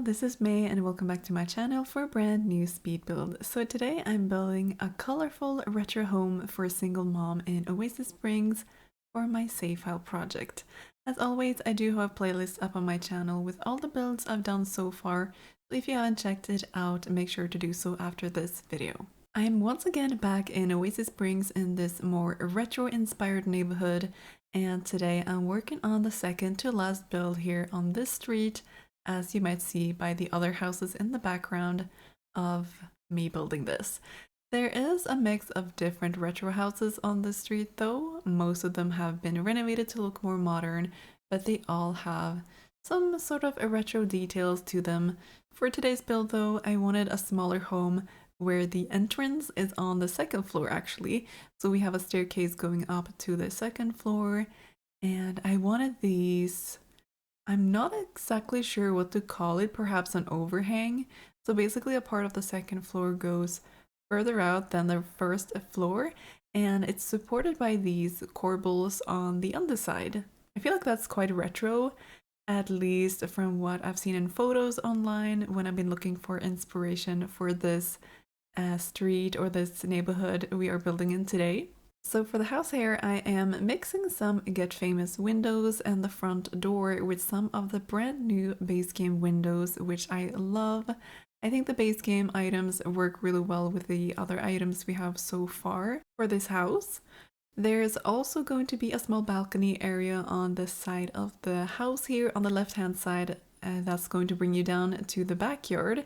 this is May and welcome back to my channel for a brand new speed build. So today I'm building a colorful retro home for a single mom in Oasis Springs for my Safe House project. As always, I do have playlists up on my channel with all the builds I've done so far, so if you haven't checked it out, make sure to do so after this video. I am once again back in Oasis Springs in this more retro-inspired neighborhood, and today I'm working on the second to last build here on this street, as you might see by the other houses in the background of me building this. There is a mix of different retro houses on this street though. Most of them have been renovated to look more modern, but they all have some sort of retro details to them. For today's build though, I wanted a smaller home where the entrance is on the second floor actually. So we have a staircase going up to the second floor, and I wanted these, I'm not exactly sure what to call it, perhaps an overhang. So basically a part of the second floor goes further out than the first floor, and it's supported by these corbels on the underside. I feel like that's quite retro, at least from what I've seen in photos online when I've been looking for inspiration for this street or this neighborhood we are building in today. So for the house here, I am mixing some Get Famous windows and the front door with some of the brand new base game windows, which I love. I think the base game items work really well with the other items we have so far for this house. There's also going to be a small balcony area on this side of the house here on the left-hand side. That's going to bring you down to the backyard.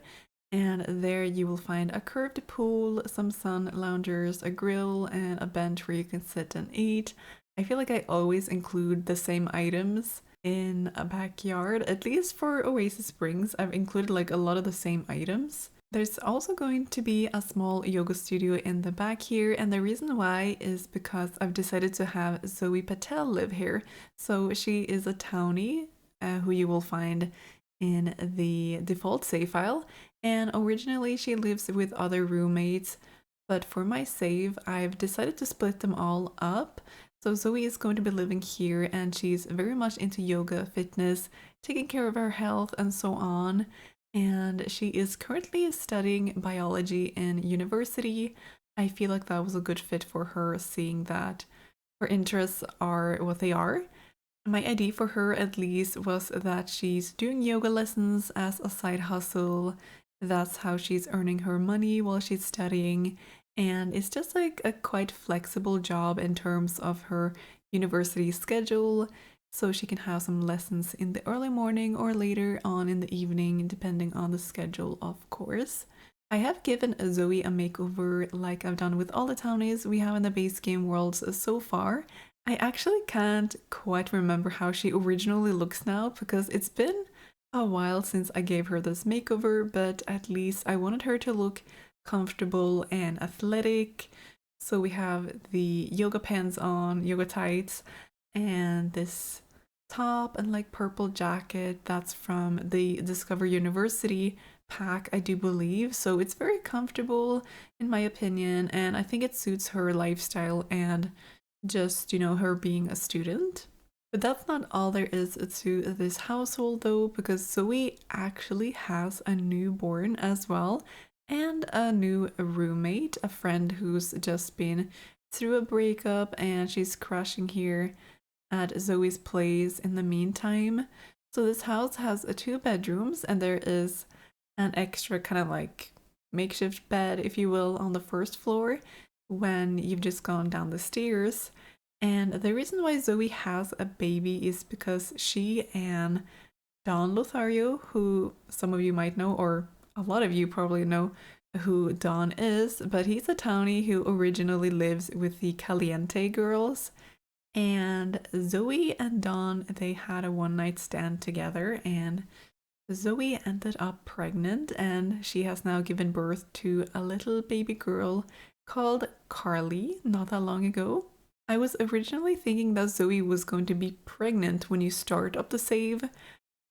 And there you will find a curved pool, some sun loungers, a grill, and a bench where you can sit and eat. I feel like I always include the same items in a backyard, at least for Oasis Springs. I've included like a lot of the same items. There's also going to be a small yoga studio in the back here, and the reason why is because I've decided to have Zoe Patel live here. So she is a townie who you will find in the default save file, and originally she lives with other roommates, but for my save I've decided to split them all up. So Zoe is going to be living here, and she's very much into yoga, fitness, taking care of her health and so on, and she is currently studying biology in university. I feel like that was a good fit for her, seeing that her interests are what they are. My idea for her, at least, was that she's doing yoga lessons as a side hustle. That's how she's earning her money while she's studying. And it's just like a quite flexible job in terms of her university schedule. So she can have some lessons in the early morning or later on in the evening, depending on the schedule, of course. I have given Zoe a makeover like I've done with all the townies we have in the base game worlds so far. I actually can't quite remember how she originally looks now because it's been a while since I gave her this makeover, but at least I wanted her to look comfortable and athletic. So we have the yoga pants on, yoga tights, and this top and like purple jacket that's from the Discover University pack, I do believe. So it's very comfortable in my opinion, and I think it suits her lifestyle and just, you know, her being a student. But that's not all there is to this household though, because Zoe actually has a newborn as well, and a new roommate, a friend who's just been through a breakup, and she's crashing here at Zoe's place in the meantime. So this house has 2 bedrooms, and there is an extra kind of like makeshift bed, if you will, on the first floor when you've just gone down the stairs. And the reason why Zoe has a baby is because she and Don Lothario, who some of you might know, or a lot of you probably know who Don is, but he's a townie who originally lives with the Caliente girls. And Zoe and Don, they had a one-night stand together, and Zoe ended up pregnant, and she has now given birth to a little baby girl called Carly not that long ago. I was originally thinking that Zoe was going to be pregnant when you start up the save,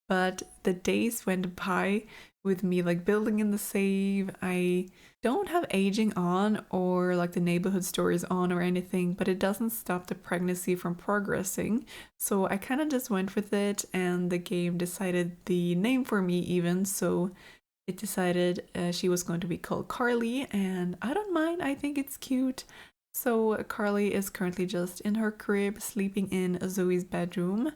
but the days went by with me like building in the save. I don't have aging on or like the neighborhood stories on or anything, but it doesn't stop the pregnancy from progressing. So I kind of just went with it, and the game decided the name for me even. So it decided she was going to be called Carly, and I don't mind. I think it's cute. So Carly is currently just in her crib, sleeping in Zoe's bedroom.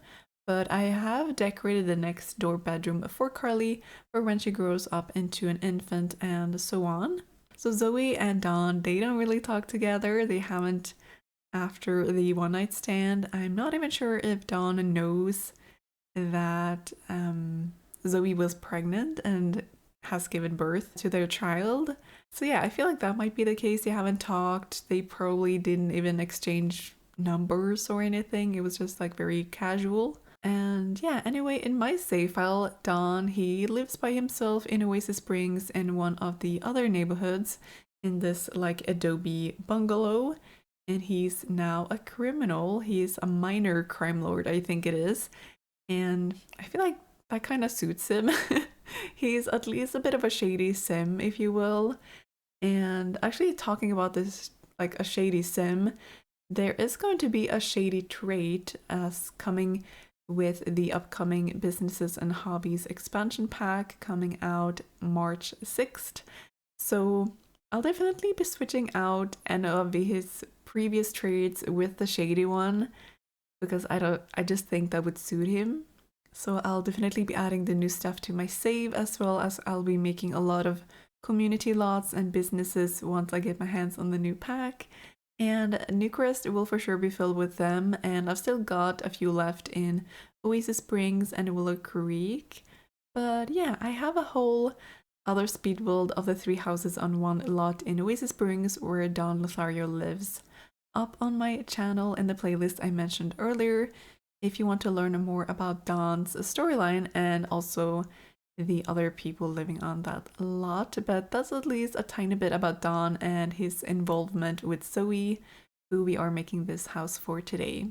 But I have decorated the next door bedroom for Carly for when she grows up into an infant and so on. So Zoe and Dawn, they don't really talk together. They haven't after the one night stand. I'm not even sure if Dawn knows that Zoe was pregnant and has given birth to their child. So yeah, I feel like that might be the case. They haven't talked. They probably didn't even exchange numbers or anything. It was just like very casual. And yeah, anyway, in my save file, Don, he lives by himself in Oasis Springs in one of the other neighborhoods in this like adobe bungalow. And he's now a criminal. He's a minor crime lord, I think it is. And I feel like that kind of suits him. He's at least a bit of a shady sim, if you will. And actually, talking about this, like a shady sim, there is going to be a shady trait as coming with the upcoming Businesses and Hobbies expansion pack coming out March 6th. So I'll definitely be switching out any of his previous traits with the shady one because I just think that would suit him. So I'll definitely be adding the new stuff to my save, as well as I'll be making a lot of community lots and businesses once I get my hands on the new pack. And Newcrest will for sure be filled with them, and I've still got a few left in Oasis Springs and Willow Creek. But yeah, I have a whole other speed build of the 3 houses on one lot in Oasis Springs where Don Lothario lives up on my channel in the playlist I mentioned earlier if you want to learn more about Don's storyline and also the other people living on that lot. But that's at least a tiny bit about Don and his involvement with Zoe, who we are making this house for today.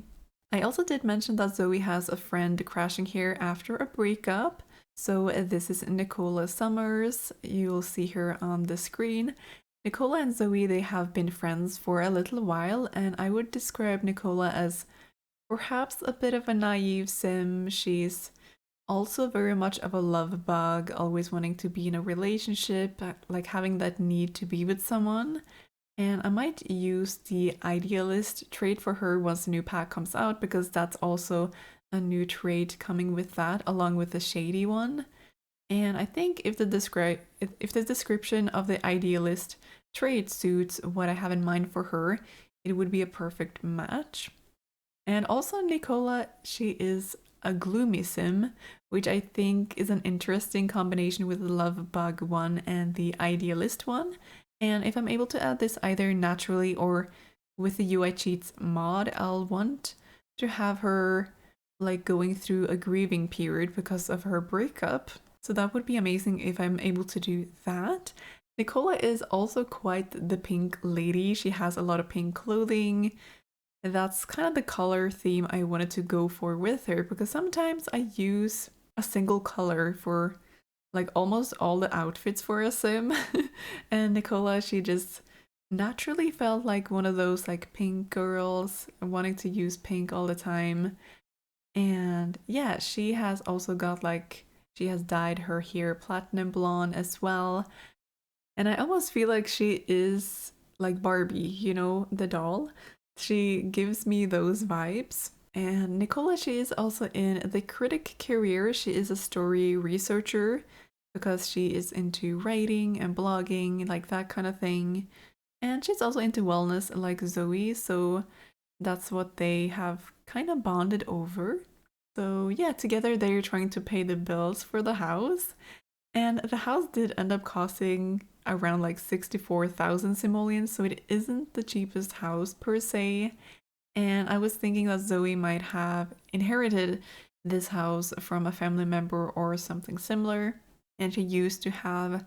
I also did mention that Zoe has a friend crashing here after a breakup. So this is Nicola Summers. You'll see her on the screen. Nicola and Zoe, they have been friends for a little while, and I would describe Nicola as perhaps a bit of a naive sim. She's also very much of a love bug, always wanting to be in a relationship, like having that need to be with someone. And I might use the idealist trait for her once the new pack comes out, because that's also a new trait coming with that, along with the shady one. And I think if the description of the idealist trait suits what I have in mind for her, it would be a perfect match. And also Nicola, she is a gloomy sim, which I think is an interesting combination with the love bug one and the idealist one. And if I'm able to add this either naturally or with the UI Cheats mod, I'll want to have her like going through a grieving period because of her breakup. So that would be amazing if I'm able to do that. Nicola is also quite the pink lady. She has a lot of pink clothing. That's kind of the color theme I wanted to go for with her, because sometimes I use a single color for like almost all the outfits for a sim. And Nicola, she just naturally felt like one of those like pink girls wanting to use pink all the time. And yeah, she has also got like, she has dyed her hair platinum blonde as well. And I almost feel like she is like Barbie, you know, the doll. She gives me those vibes. And Nicola, she is also in the critic career. She is a story researcher because she is into writing and blogging, like that kind of thing. And she's also into wellness like Zoe, so that's what they have kind of bonded over. So yeah, together they're trying to pay the bills for the house. And the house did end up costing around like 64,000 simoleons, so it isn't the cheapest house per se. And I was thinking that Zoe might have inherited this house from a family member or something similar. And she used to have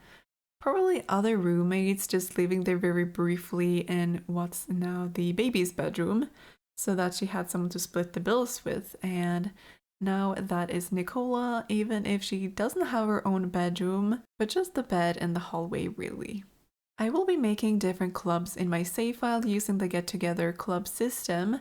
probably other roommates just living there very briefly in what's now the baby's bedroom, so that she had someone to split the bills with. And Now that is Nicola, even if she doesn't have her own bedroom, but just the bed and the hallway really. I will be making different clubs in my save file using the Get Together club system,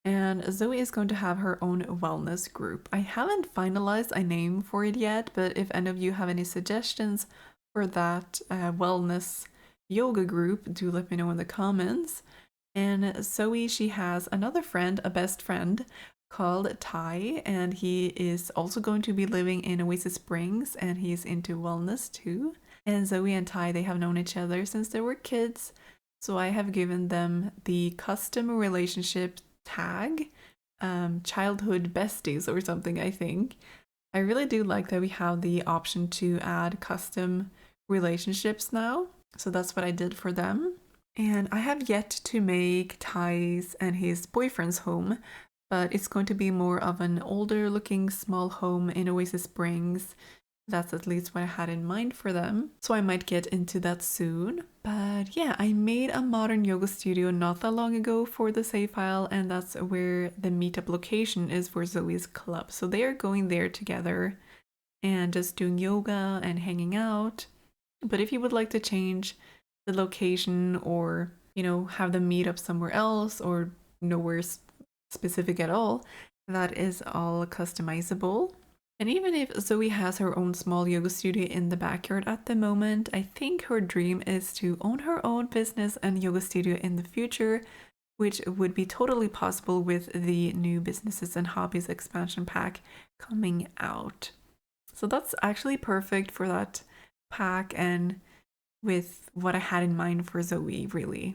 and Zoe is going to have her own wellness group. I haven't finalized a name for it yet, but if any of you have any suggestions for that wellness yoga group, do let me know in the comments. And Zoe, she has another friend, a best friend, called Ty, and he is also going to be living in Oasis Springs, and he's into wellness too. And Zoe and Ty, they have known each other since they were kids, so I have given them the custom relationship tag, childhood besties or something, I think. I really do like that we have the option to add custom relationships now, so that's what I did for them. And I have yet to make Ty's and his boyfriend's home, but it's going to be more of an older looking small home in Oasis Springs. That's at least what I had in mind for them, so I might get into that soon. But yeah, I made a modern yoga studio not that long ago for the save file, and that's where the meetup location is for Zoe's club. So they are going there together and just doing yoga and hanging out. But if you would like to change the location or, have them meet up somewhere else or nowhere specific at all, that is all customizable. And even if Zoe has her own small yoga studio in the backyard at the moment, I think her dream is to own her own business and yoga studio in the future, which would be totally possible with the new businesses and hobbies expansion pack coming out. So that's actually perfect for that pack and with what I had in mind for Zoe, really.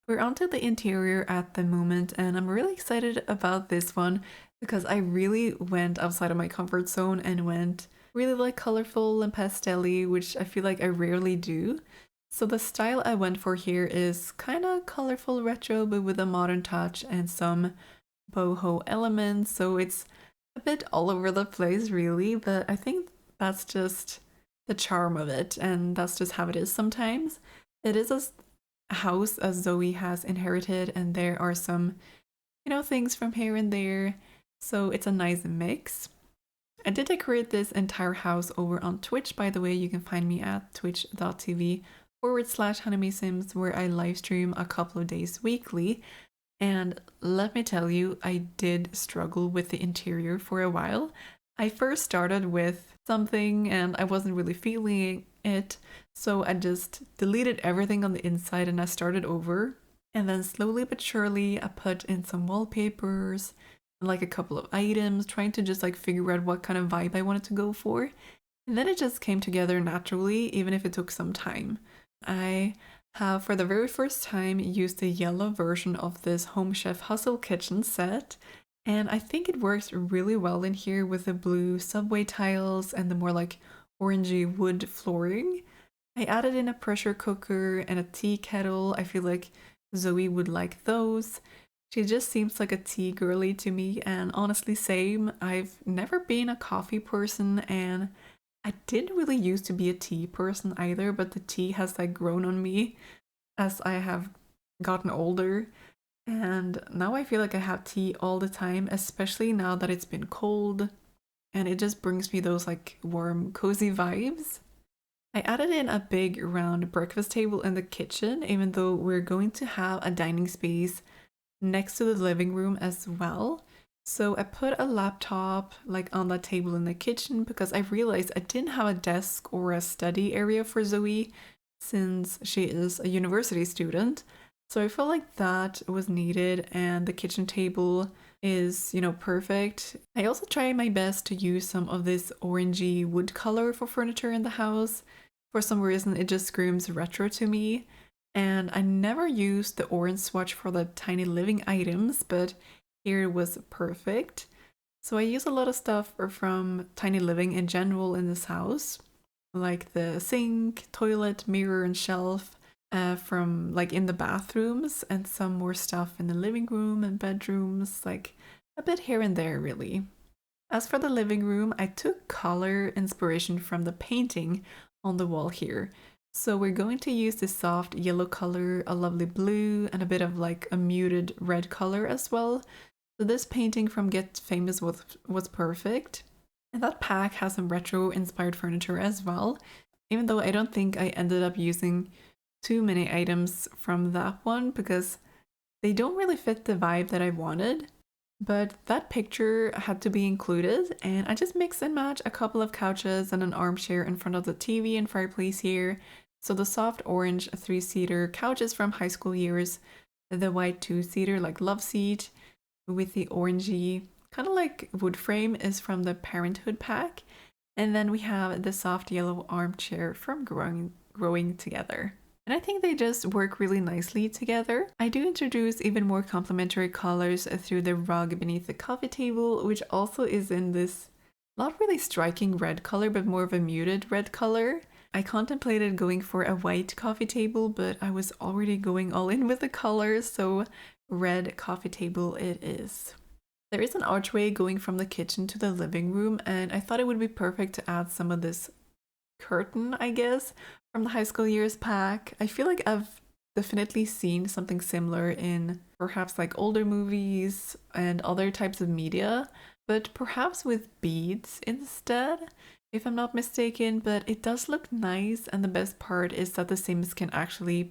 We're onto the interior at the moment, and I'm really excited about this one because I really went outside of my comfort zone and went really like colorful and pastel-y, which I feel like I rarely do. So the style I went for here is kind of colorful retro, but with a modern touch and some boho elements. So it's a bit all over the place, really, but I think that's just the charm of it, and that's just how it is sometimes. It is a house as Zoe has inherited, and there are some, things from here and there, so it's a nice mix. I did decorate this entire house over on Twitch, by the way. You can find me at twitch.tv/honeymaysims, where I live stream a couple of days weekly. And let me tell you, I did struggle with the interior for a while. I first started with something and I wasn't really feeling it, so I just deleted everything on the inside and I started over. And then slowly but surely, I put in some wallpapers and like a couple of items, trying to just like figure out what kind of vibe I wanted to go for. And then it just came together naturally, even if it took some time. I have, for the very first time, used the yellow version of this Home Chef Hustle Kitchen set, and I think it works really well in here with the blue subway tiles and the more like orangey wood flooring. I added in a pressure cooker and a tea kettle. I feel like Zoe would like those. She just seems like a tea girly to me, and honestly, same. I've never been a coffee person, and I didn't really used to be a tea person either, but the tea has like grown on me as I have gotten older. And now I feel like I have tea all the time, especially now that it's been cold, and it just brings me those like warm, cozy vibes. I added in a big round breakfast table in the kitchen, even though we're going to have a dining space next to the living room as well. So I put a laptop like on that table in the kitchen because I realized I didn't have a desk or a study area for Zoe since she is a university student. So I felt like that was needed, and the kitchen table is, perfect. I also try my best to use some of this orangey wood color for furniture in the house. For some reason, it just screams retro to me. And I never used the orange swatch for the tiny living items, but here it was perfect. So I use a lot of stuff from Tiny Living in general in this house, like the sink, toilet, mirror, and shelf from like in the bathrooms, and some more stuff in the living room and bedrooms, like a bit here and there, really. As for the living room, I took color inspiration from the painting on the wall here. So we're going to use this soft yellow color, a lovely blue, and a bit of like a muted red color as well. So this painting from Get Famous was perfect. And that pack has some retro inspired furniture as well, even though I don't think I ended up using too many items from that one because they don't really fit the vibe that I wanted. But that picture had to be included, and I just mix and match a couple of couches and an armchair in front of the TV and fireplace here. So the soft orange three-seater couches from high school years, the white two-seater like love seat with the orangey kind of like wood frame is from the Parenthood pack, and then we have the soft yellow armchair from Growing Together. And I think they just work really nicely together. I do introduce even more complementary colors through the rug beneath the coffee table, which also is in this not really striking red color, but more of a muted red color. I contemplated going for a white coffee table, but I was already going all in with the colors, so red coffee table it is. There is an archway going from the kitchen to the living room, and I thought it would be perfect to add some of this curtain, I guess, from the high school years pack. I feel like I've definitely seen something similar in perhaps like older movies and other types of media, but perhaps with beads instead, if I'm not mistaken. But it does look nice, and the best part is that the Sims can actually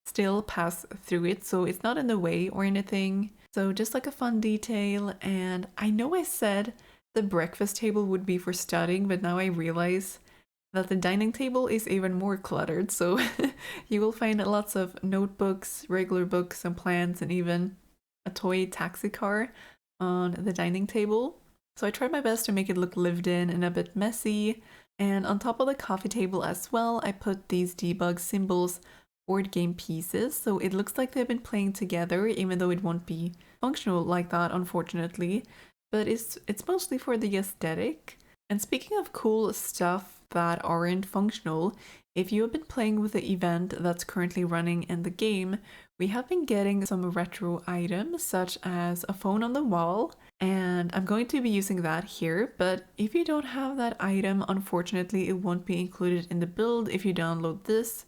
still pass through it, so it's not in the way or anything. So just like a fun detail. And I know I said the breakfast table would be for studying, but now I realize that the dining table is even more cluttered, so you will find lots of notebooks, regular books and plants, and even a toy taxi car on the dining table. So I tried my best to make it look lived in and a bit messy. And on top of the coffee table as well, I put these debug symbols board game pieces, so it looks like they've been playing together, even though it won't be functional like that, unfortunately. But it's mostly for the aesthetic. And speaking of cool stuff that aren't functional, if you have been playing with the event that's currently running in the game, we have been getting some retro items such as a phone on the wall, and I'm going to be using that here. But if you don't have that item, unfortunately it won't be included in the build if you download this.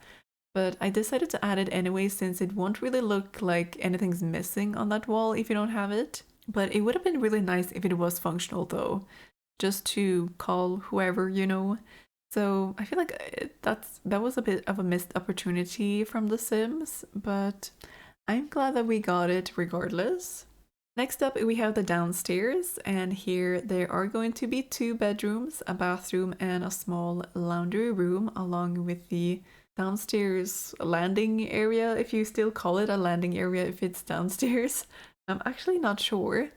But I decided to add it anyway since it won't really look like anything's missing on that wall if you don't have it. But it would have been really nice if it was functional though, just to call whoever, you know. So I feel like that was a bit of a missed opportunity from The Sims, but I'm glad that we got it regardless. Next up, we have the downstairs, and here there are going to be 2 bedrooms, a bathroom, and a small laundry room, along with the downstairs landing area, if you still call it a landing area if it's downstairs. I'm actually not sure.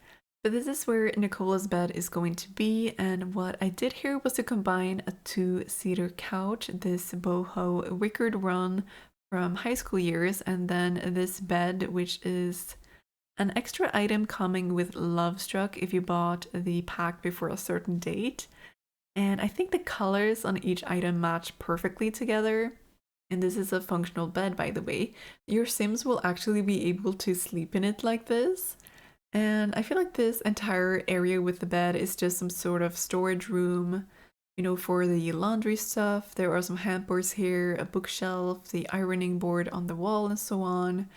But this is where Nicola's bed is going to be, and what I did here was to combine a 2-seater couch, this boho wickered run from high school years, and then this bed, which is an extra item coming with Lovestruck if you bought the pack before a certain date. And I think the colors on each item match perfectly together. And this is a functional bed, by the way. Your Sims will actually be able to sleep in it like this. And I feel like this entire area with the bed is just some sort of storage room, you know, for the laundry stuff. There are some hampers here, a bookshelf, the ironing board on the wall, and so on.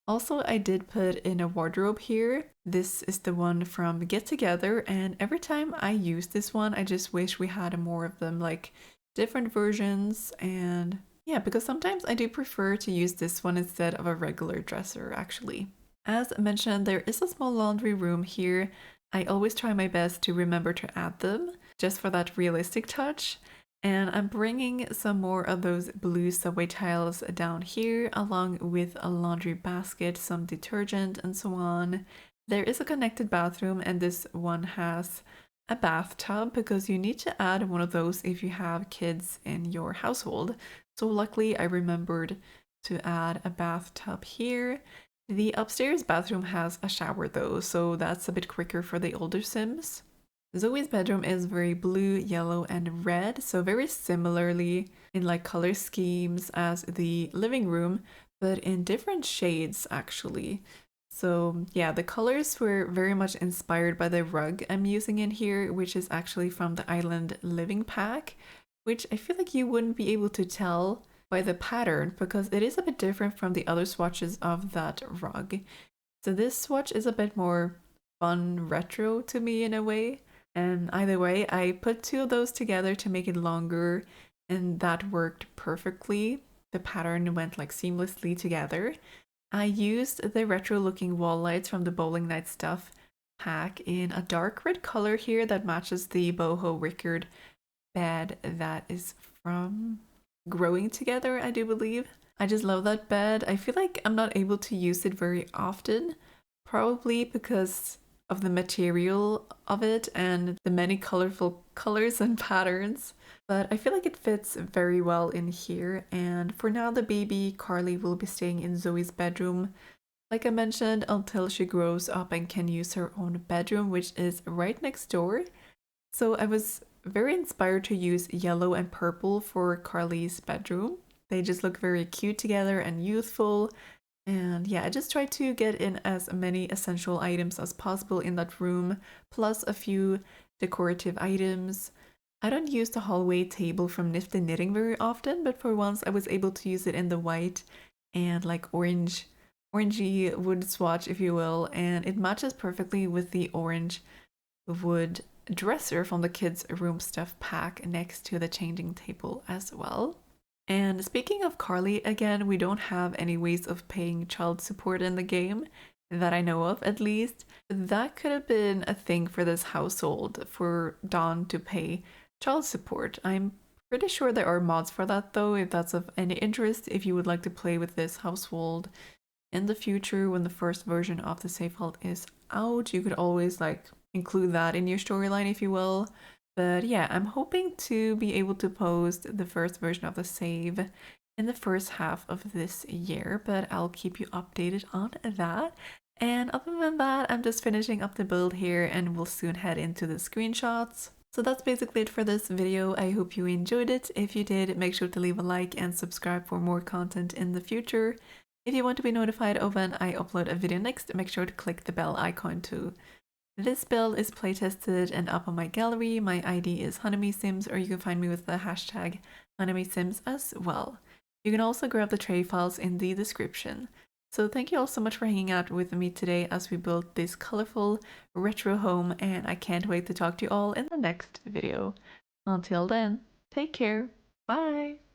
Also, I did put in a wardrobe here. This is the one from Get Together, and every time I use this one, I just wish we had more of them, like different versions. And yeah, because sometimes I do prefer to use this one instead of a regular dresser, actually. As mentioned, there is a small laundry room here. I always try my best to remember to add them, just for that realistic touch. And I'm bringing some more of those blue subway tiles down here, along with a laundry basket, some detergent, and so on. There is a connected bathroom, and this one has a bathtub, because you need to add one of those if you have kids in your household. So luckily I remembered to add a bathtub here. The upstairs bathroom has a shower though, so that's a bit quicker for the older Sims. Zoe's bedroom is very blue, yellow, and red, so very similarly in like color schemes as the living room, but in different shades actually. So yeah, the colors were very much inspired by the rug I'm using in here, which is actually from the Island Living Pack, which I feel like you wouldn't be able to tell by the pattern because it is a bit different from the other swatches of that rug. So this swatch is a bit more fun retro to me in a way. And either way, I put two of those together to make it longer, and that worked perfectly. The pattern went like seamlessly together. I used the retro looking wall lights from the Bowling Night Stuff pack in a dark red color here that matches the boho wickered bed that is from Growing Together, I do believe. I just love that bed. I feel like I'm not able to use it very often, probably because of the material of it and the many colorful colors and patterns. But I feel like it fits very well in here. And for now, the baby Carly will be staying in Zoe's bedroom, like I mentioned, until she grows up and can use her own bedroom, which is right next door. So I was very inspired to use yellow and purple for Carly's bedroom. They just look very cute together and youthful. And yeah, I just tried to get in as many essential items as possible in that room, plus a few decorative items. I don't use the hallway table from Nifty Knitting very often, but for once I was able to use it in the white and like orangey wood swatch, if you will, and it matches perfectly with the orange wood dresser from the kids' room stuff pack next to the changing table as well. And speaking of Carly, again, we don't have any ways of paying child support in the game, that I know of at least. That could have been a thing for this household, for Dawn to pay child support. I'm pretty sure there are mods for that though, if that's of any interest, if you would like to play with this household in the future when the first version of the save file is out. You could always like include that in your storyline, if you will. But yeah, I'm hoping to be able to post the first version of the save in the first half of this year, but I'll keep you updated on that. And other than that, I'm just finishing up the build here and we'll soon head into the screenshots. So that's basically it for this video. I hope you enjoyed it. If you did, make sure to leave a like and subscribe for more content in the future. If you want to be notified of when I upload a video next, make sure to click the bell icon too. This build is playtested and up on my gallery. My ID is honeymaysims, or you can find me with the hashtag honeymaysims as well. You can also grab the tray files in the description. So thank you all so much for hanging out with me today as we built this colorful retro home, and I can't wait to talk to you all in the next video. Until then, take care. Bye!